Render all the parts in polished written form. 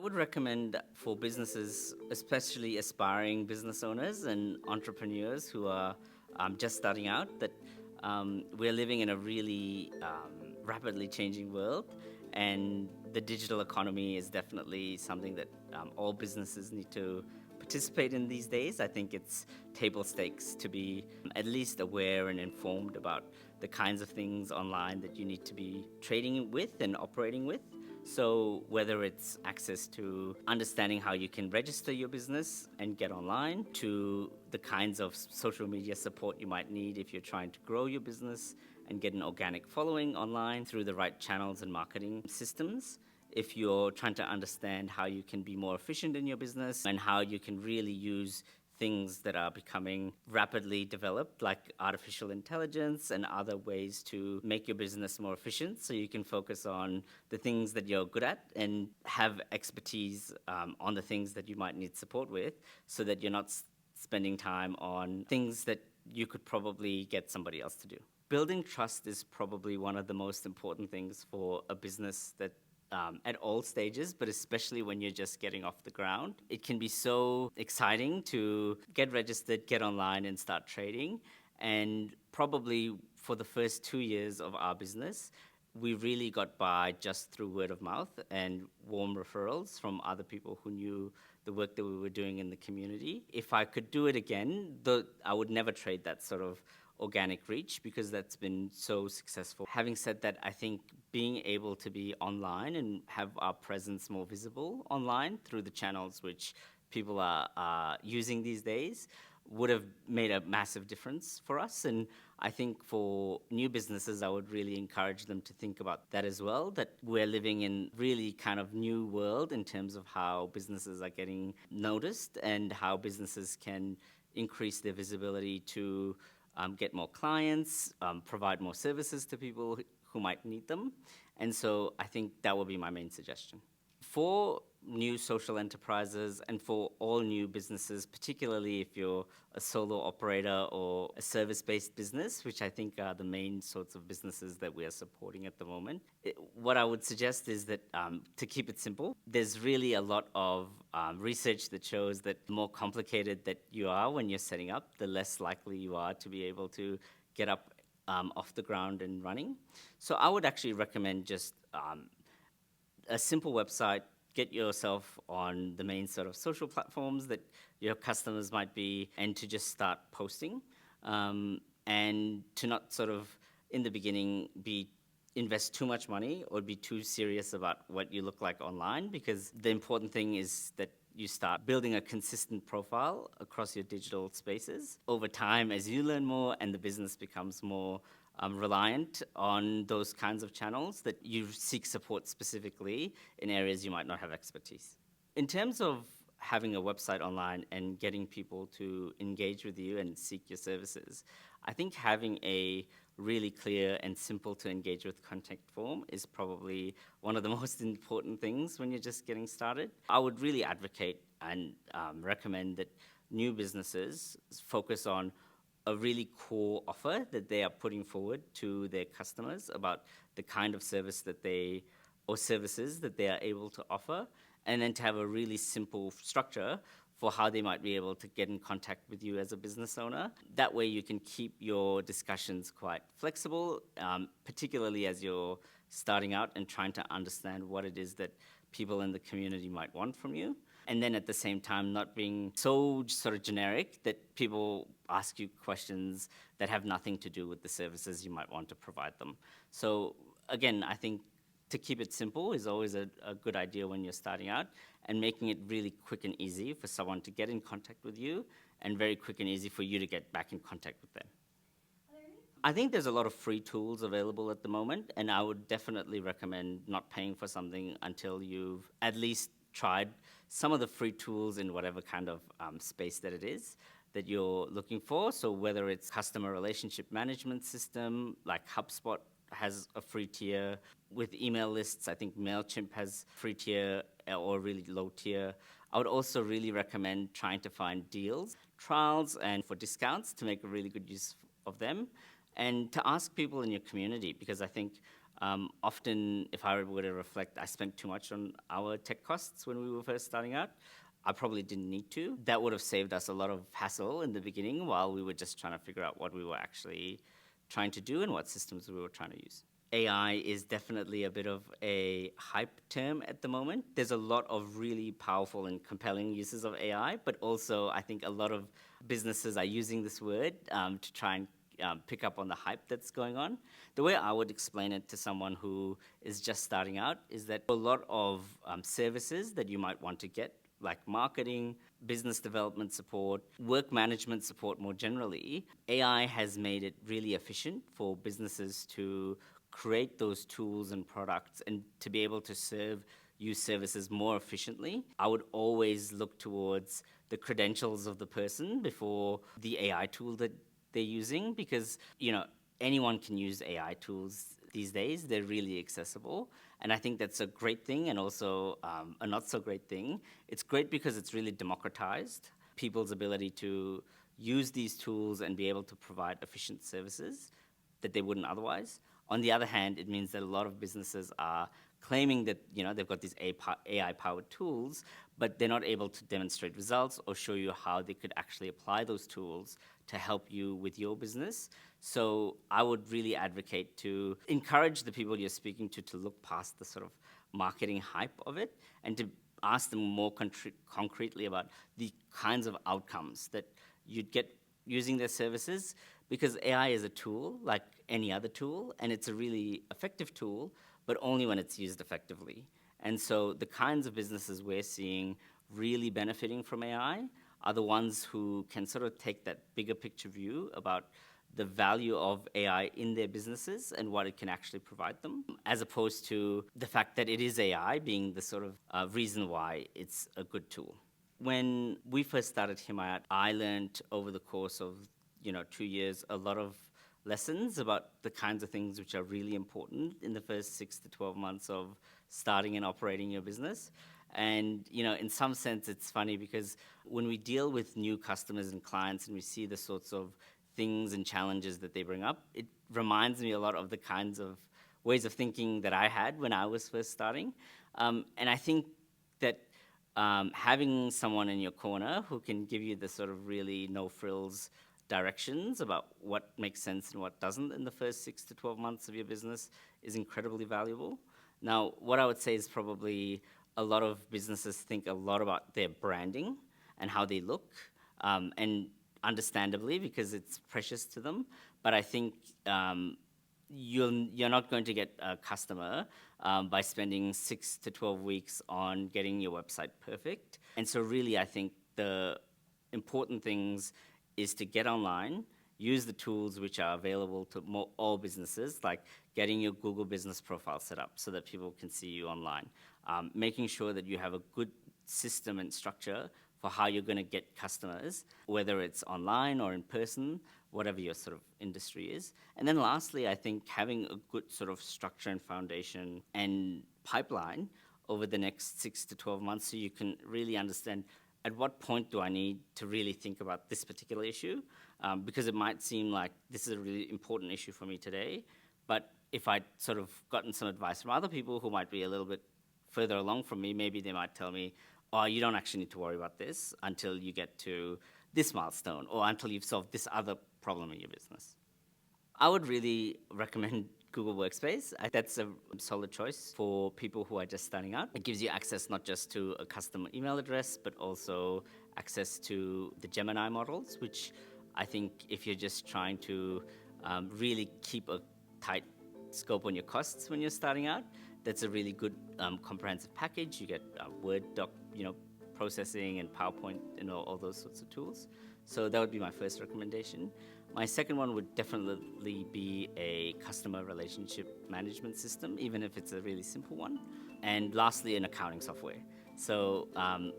Would recommend for businesses, especially aspiring business owners and entrepreneurs who are just starting out, that we're living in a really rapidly changing world, and the digital economy is definitely something that all businesses need to participate in these days. I think it's table stakes to be at least aware and informed about the kinds of things online that you need to be trading with and operating with. So whether it's access to understanding how you can register your business and get online, to the kinds of social media support you might need if you're trying to grow your business and get an organic following online through the right channels and marketing systems. If you're trying to understand how you can be more efficient in your business and how you can really use things that are becoming rapidly developed, like artificial intelligence and other ways to make your business more efficient, so you can focus on the things that you're good at and have expertise on the things that you might need support with, so that you're not spending time on things that you could probably get somebody else to do. Building trust is probably one of the most important things for a business that at all stages, but especially when you're just getting off the ground. It can be so exciting to get registered, get online and start trading. And probably for the first 2 years of our business, we really got by just through word of mouth and warm referrals from other people who knew the work that we were doing in the community. If I could do it again, I would never trade that sort of organic reach, because that's been so successful. Having said that, I think being able to be online and have our presence more visible online through the channels which people are using these days would have made a massive difference for us. And I think for new businesses, I would really encourage them to think about that as well, that we're living in really kind of new world in terms of how businesses are getting noticed and how businesses can increase their visibility to get more clients, provide more services to people who might need them. And so I think that will be my main suggestion. For new social enterprises and for all new businesses, particularly if you're a solo operator or a service-based business, which I think are the main sorts of businesses that we are supporting at the moment, what I would suggest is that to keep it simple. There's really a lot of research that shows that the more complicated that you are when you're setting up, the less likely you are to be able to get up off the ground and running. So I would actually recommend just a simple website. Get yourself on the main sort of social platforms that your customers might be, and to just start posting, and to not sort of in the beginning invest too much money or be too serious about what you look like online, because the important thing is that you start building a consistent profile across your digital spaces. Over time, as you learn more and the business becomes more reliant on those kinds of channels, that you seek support specifically in areas you might not have expertise. In terms of having a website online and getting people to engage with you and seek your services, I think having a really clear and simple to engage with contact form is probably one of the most important things when you're just getting started. I would really advocate and recommend that new businesses focus on a really core offer that they are putting forward to their customers about the kind of service that services that they are able to offer, and then to have a really simple structure for how they might be able to get in contact with you as a business owner. That way you can keep your discussions quite flexible, particularly as you're starting out and trying to understand what it is that people in the community might want from you. And then at the same time, not being so sort of generic that people ask you questions that have nothing to do with the services you might want to provide them. So again, I think to keep it simple is always a good idea when you're starting out, and making it really quick and easy for someone to get in contact with you, and very quick and easy for you to get back in contact with them. I think there's a lot of free tools available at the moment, and I would definitely recommend not paying for something until you've at least tried some of the free tools in whatever kind of space that it is that you're looking for. So whether it's customer relationship management system, like HubSpot has a free tier. With email lists, I think MailChimp has free tier or really low tier. I would also really recommend trying to find deals, trials, and for discounts to make a really good use of them, and to ask people in your community, because I think Often, if I were to reflect, I spent too much on our tech costs when we were first starting out. I probably didn't need to. That would have saved us a lot of hassle in the beginning while we were just trying to figure out what we were actually trying to do and what systems we were trying to use. AI is definitely a bit of a hype term at the moment. There's a lot of really powerful and compelling uses of AI, but also I think a lot of businesses are using this word to try and pick up on the hype that's going on. The way I would explain it to someone who is just starting out is that a lot of services that you might want to get, like marketing, business development support, work management support more generally, AI has made it really efficient for businesses to create those tools and products and to be able to use services more efficiently. I would always look towards the credentials of the person before the AI tool that they're using, because anyone can use AI tools these days. They're really accessible, and I think that's a great thing and also a not so great thing. It's great because it's really democratized people's ability to use these tools and be able to provide efficient services that they wouldn't otherwise. On the other hand, it means that a lot of businesses are claiming that they've got these AI-powered tools, but they're not able to demonstrate results or show you how they could actually apply those tools to help you with your business. So I would really advocate to encourage the people you're speaking to look past the sort of marketing hype of it and to ask them more concretely about the kinds of outcomes that you'd get using their services, because AI is a tool like any other tool, and it's a really effective tool, but only when it's used effectively. And so the kinds of businesses we're seeing really benefiting from AI are the ones who can sort of take that bigger picture view about the value of AI in their businesses and what it can actually provide them, as opposed to the fact that it is AI being the sort of reason why it's a good tool. When we first started Himayat, I learned over the course of 2 years a lot of lessons about the kinds of things which are really important in the first 6 to 12 months of starting and operating your business. And in some sense, it's funny because when we deal with new customers and clients and we see the sorts of things and challenges that they bring up, it reminds me a lot of the kinds of ways of thinking that I had when I was first starting. And I think that having someone in your corner who can give you the sort of really no-frills directions about what makes sense and what doesn't in the first 6 to 12 months of your business is incredibly valuable. Now, what I would say is probably a lot of businesses think a lot about their branding and how they look, and understandably, because it's precious to them. But I think you're not going to get a customer by spending 6 to 12 weeks on getting your website perfect. And so really, I think the important things is to get online, use the tools which are available to all businesses, like getting your Google business profile set up so that people can see you online, making sure that you have a good system and structure for how you're going to get customers, whether it's online or in person, whatever your sort of industry is. And then lastly, I think having a good sort of structure and foundation and pipeline over the next 6 to 12 months so you can really understand at what point do I need to really think about this particular issue, because it might seem like this is a really important issue for me today, but if I'd sort of gotten some advice from other people who might be a little bit further along from me, maybe they might tell me, oh, you don't actually need to worry about this until you get to this milestone or until you've solved this other problem in your business. I would really recommend Google Workspace. That's a solid choice for people who are just starting out. It gives you access not just to a custom email address, but also access to the Gemini models, which I think if you're just trying to really keep a tight scope on your costs when you're starting out, that's a really good comprehensive package. You get Word doc, processing and PowerPoint and all those sorts of tools. So that would be my first recommendation. My second one would definitely be a customer relationship management system, even if it's a really simple one. And lastly, an accounting software. So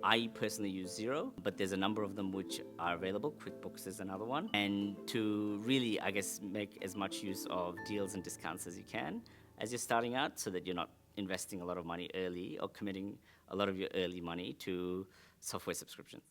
I personally use Xero, but there's a number of them which are available. QuickBooks is another one. And to really, I guess, make as much use of deals and discounts as you can as you're starting out so that you're not investing a lot of money early or committing a lot of your early money to software subscriptions.